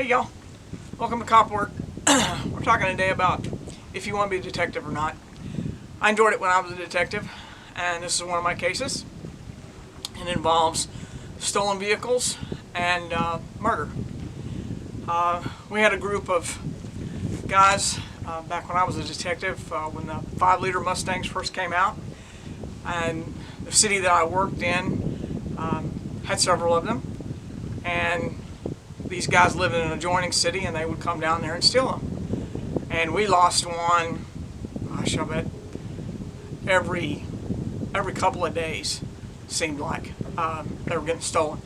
Hey y'all, welcome to Cop Work. We're talking today about if you want to be a detective or not. I enjoyed it when I was a detective, and this is one of my cases. It involves stolen vehicles and murder. We had a group of guys back when I was a detective when the 5-liter Mustangs first came out, and the city that I worked in had several of them, and these guys lived in an adjoining city, and they would come down there and steal them. And we lost one, gosh, I bet every couple of days, seemed like they were getting stolen.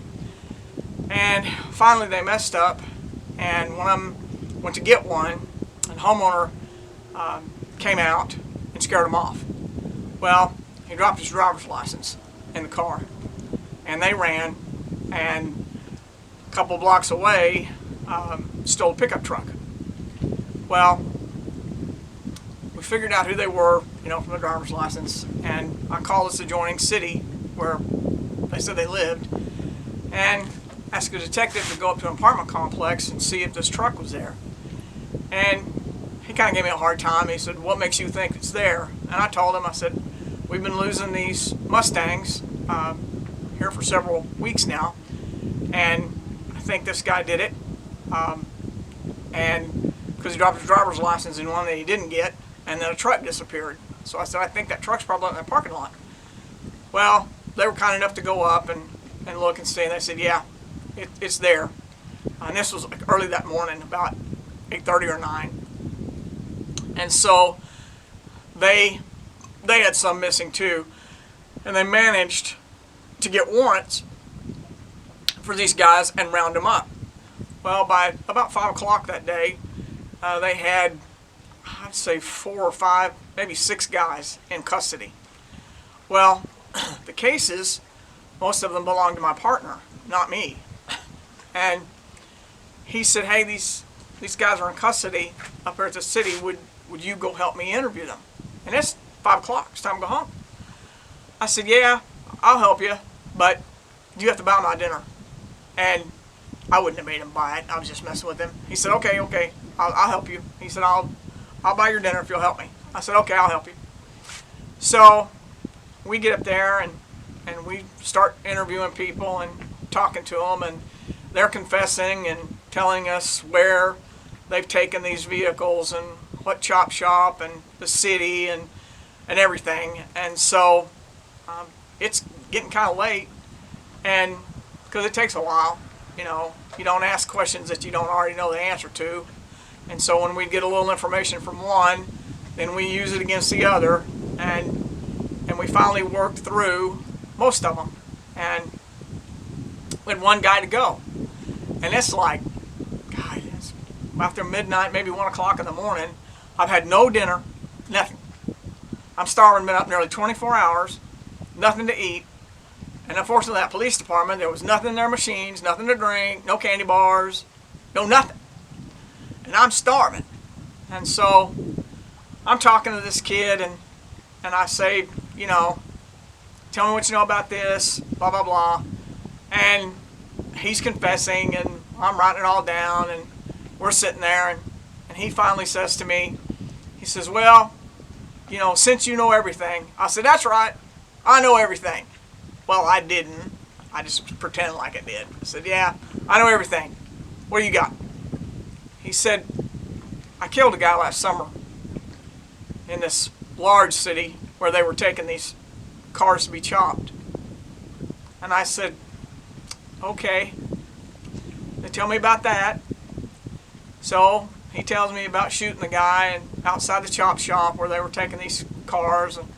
And finally they messed up, and one of them went to get one, and the homeowner came out and scared him off. Well, he dropped his driver's license in the car, and they ran, and a couple blocks away stole a pickup truck. Well, we figured out who they were, from the driver's license, and I called this adjoining city where they said they lived and asked a detective to go up to an apartment complex and see if this truck was there. And he kind of gave me a hard time. He said, "What makes you think it's there?" And I told him, I said, "We've been losing these Mustangs here for several weeks now, and I think this guy did it, and because he dropped his driver's license in one that he didn't get, and then a truck disappeared." So I said, "I think that truck's probably in the parking lot." Well, they were kind enough to go up and look and see, and they said, "Yeah, it's there." And this was like early that morning, about 8:30 or 9. And so they had some missing too, and they managed to get warrants for these guys and round them up. Well, by about 5 o'clock that day, they had, I'd say 4 or 5, maybe 6 guys in custody. Well, the cases, most of them belonged to my partner, not me. And he said, "Hey, these guys are in custody up here at the city. Would you go help me interview them?" And it's 5 o'clock. It's time to go home. I said, "Yeah, I'll help you, but you have to buy my dinner." And I wouldn't have made him buy it. I was just messing with him. He said, okay, I'll help you. He said, I'll buy your dinner if you'll help me. I said, "Okay, I'll help you." So we get up there and we start interviewing people and talking to them, and they're confessing and telling us where they've taken these vehicles and what chop shop and the city and everything. And so it's getting kind of late, and because it takes a while, you don't ask questions that you don't already know the answer to. And so when we get a little information from one, then we use it against the other, and we finally worked through most of them, and we had one guy to go. And it's like, God, it's after midnight, maybe 1 o'clock in the morning. I've had no dinner, nothing. I'm starving, been up nearly 24 hours, nothing to eat. And unfortunately, that police department, there was nothing in their machines, nothing to drink, no candy bars, no nothing. And I'm starving. And so I'm talking to this kid, and I say, "Tell me what you know about this, blah, blah, blah." And he's confessing, and I'm writing it all down, and we're sitting there, and he finally says to me, he says, "Well, since you know everything." I said, "That's right, I know everything." Well, I didn't. I just pretended like I did. I said, "Yeah, I know everything. What do you got?" He said, "I killed a guy last summer in this large city where they were taking these cars to be chopped." And I said, "Okay, they tell me about that." So he tells me about shooting the guy and outside the chop shop where they were taking these cars and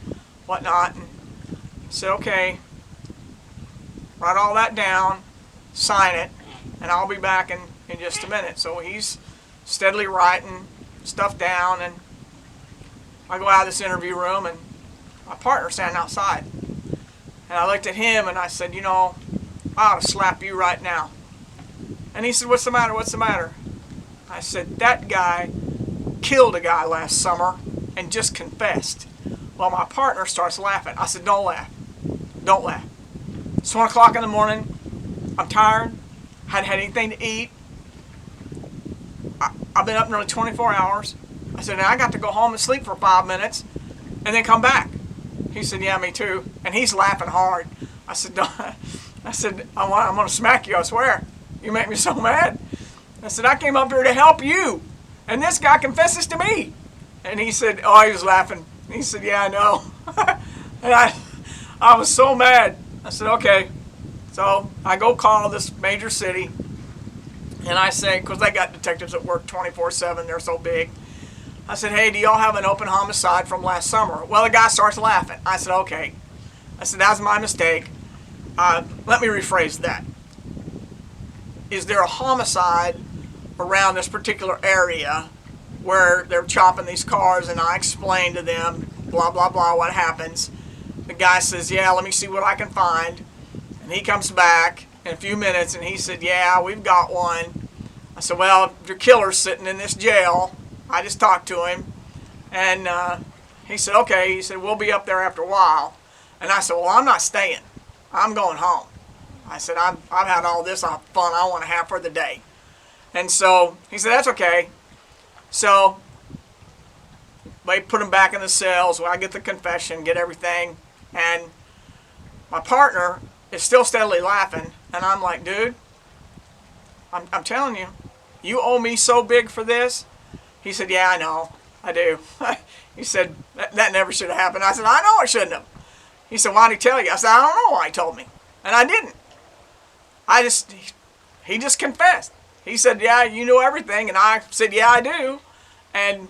whatnot. And I said, "Okay, write all that down, sign it, and I'll be back in just a minute." So he's steadily writing stuff down, and I go out of this interview room, and my partner's standing outside. And I looked at him and I said, "I ought to slap you right now." And he said, "What's the matter? What's the matter?" I said, "That guy killed a guy last summer and just confessed." Well, my partner starts laughing. I said, "Don't laugh. Don't laugh. It's 1 o'clock in the morning. I'm tired. Hadn't had anything to eat. I've been up nearly 24 hours. I said, and I got to go home and sleep for 5 minutes and then come back. He said, yeah, me too. And he's laughing hard. I said, I'm going to smack you, I swear. You make me so mad. I said, I came up here to help you. And this guy confesses to me. And he said, oh, he was laughing. He said, yeah, I know. And I was so mad. I said, okay. So I go call this major city. And I say, because they got detectives that work 24/7, they're so big. I said, hey, do y'all have an open homicide from last summer? Well, the guy starts laughing. I said, okay. I said, that's my mistake. Let me rephrase that. Is there a homicide around this particular area where they're chopping these cars? And I explain to them, blah, blah, blah, what happens. The guy says, yeah, let me see what I can find. And he comes back in a few minutes and he said, yeah, we've got one. I said, well, your killer's sitting in this jail. I just talked to him. And he said, okay. He said, we'll be up there after a while. And I said, well, I'm not staying. I'm going home. I said, I've had all this fun I want to have for the day. And so he said, that's okay. So they put him back in the cells. I get the confession, get everything. And my partner is still steadily laughing. And I'm like, dude, I'm telling you, you owe me so big for this. He said, yeah, I know. I do. He said, that never should have happened. I said, I know it shouldn't have. He said, why did he tell you? I said, I don't know why he told me. And I didn't. He just confessed. He said, yeah, you know everything. And I said, yeah, I do. And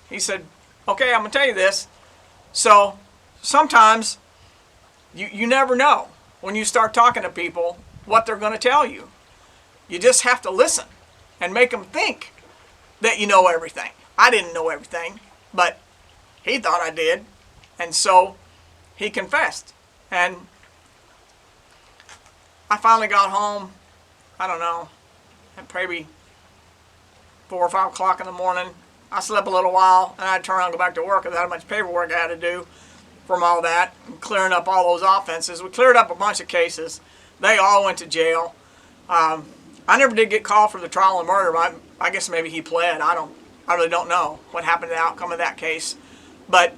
he said, okay, I'm going to tell you this. So sometimes you never know when you start talking to people what they're going to tell you. You just have to listen and make them think that you know everything. I didn't know everything, but he thought I did. And so he confessed. And I finally got home, I don't know, at maybe 4 or 5 o'clock in the morning. I slept a little while, and I'd turn around and go back to work because I had a bunch of paperwork I had to do from all that, and clearing up all those offenses. We cleared up a bunch of cases. They all went to jail. I never did get called for the trial and murder. I guess maybe he pled. I really don't know what happened to the outcome of that case. But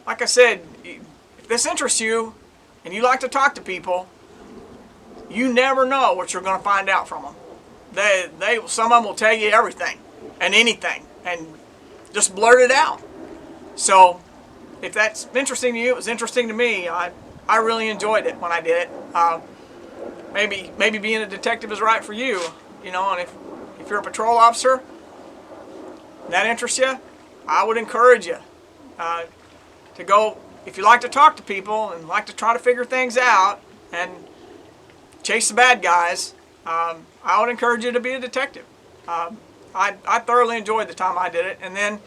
like I said, if this interests you and you like to talk to people, you never know what you're going to find out from them. Some of them will tell you everything and anything and just blurt it out. So if that's interesting to you, it was interesting to me. I really enjoyed it when I did it. Maybe being a detective is right for you, you know, and if you're a patrol officer, that interests you, I would encourage you to go, if you like to talk to people and like to try to figure things out and chase the bad guys, I would encourage you to be a detective. I thoroughly enjoyed the time I did it, and then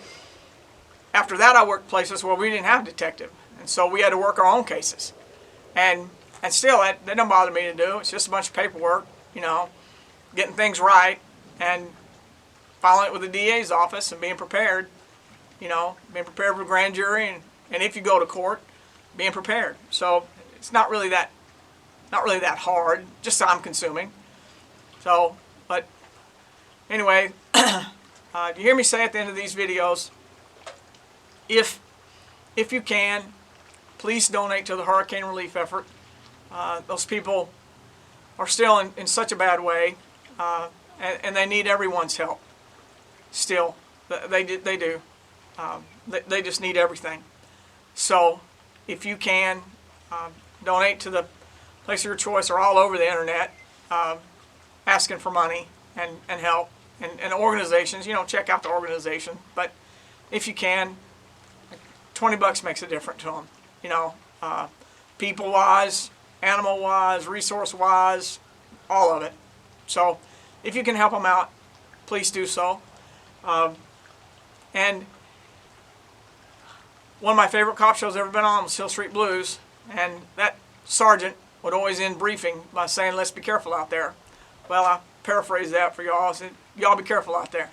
after that I worked places where we didn't have a detective, and so we had to work our own cases. And still, that don't bother me to do. It's just a bunch of paperwork, you know, getting things right and filing it with the DA's office and being prepared, you know, being prepared for the grand jury and if you go to court, being prepared. So it's not really that hard, just time consuming. So, but anyway, you hear me say at the end of these videos, if you can, please donate to the hurricane relief effort. Those people are still in such a bad way, and they need everyone's help. Still, they do. They just need everything. So, if you can, donate to the place of your choice or all over the internet, asking for money and help, and organizations. You know, check out the organization. But if you can, $20 makes a difference to them. You know, people-wise, animal-wise, resource-wise, all of it. So if you can help them out, please do so. And one of my favorite cop shows I've ever been on was Hill Street Blues, and that sergeant would always end briefing by saying, let's be careful out there. Well, I paraphrase that for y'all. I said, y'all be careful out there.